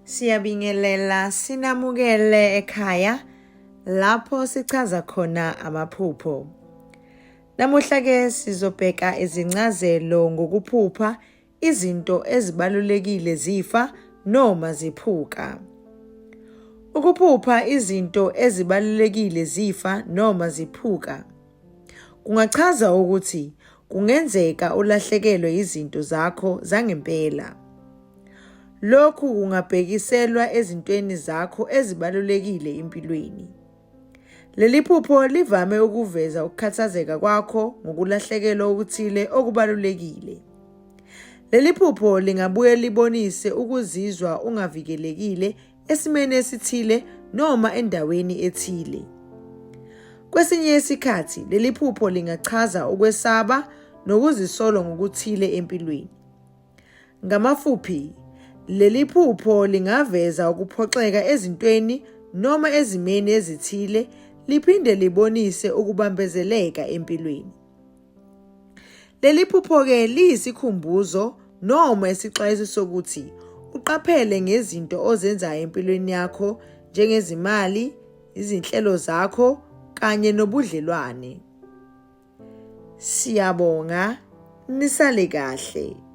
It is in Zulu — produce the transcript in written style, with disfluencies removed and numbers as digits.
Siyabingelela sinamukele ekhaya lapho sichaza khona amaphupho. Namuhla ke sizobheka izincazelo ngokuphupha izinto ezibalulekile zifa noma ziphuka. Ukuphupha izinto ezibalulekile zifa noma ziphuka kungachaza ukuthi kungenzeka ulahlekelwe izinto zakho zangempela. Lokhu kungabhekiselwa ezintweni zakho ezibalulekile empilweni. Leli phupho livame ukuveza ukukhathazeka kwakho ngokulahlekelwa okuthile okubalulekile. Leli phupho lingabuye libonise ukuzizwa ungavikelekile esimeni esithile noma endaweni ethile. Kwesinye isikhathi leli phupho lingachaza ukwesaba nokuzisola ngokuthile empilweni. Ngamafuphi, leli phupho lingaveza ukuphoxeka ezintweni noma ezimeni ezithile, liphinde libonise ukubambezeleka empilweni. Leli phupho-ke liyisikhumbuzo noma isixwayiso sokuthi uqaphele ngezinto ozenzayo empilweni yakho njengezimali, izinhlelo zakho kanye nobudlelwane. Siyabonga, nisale kahle.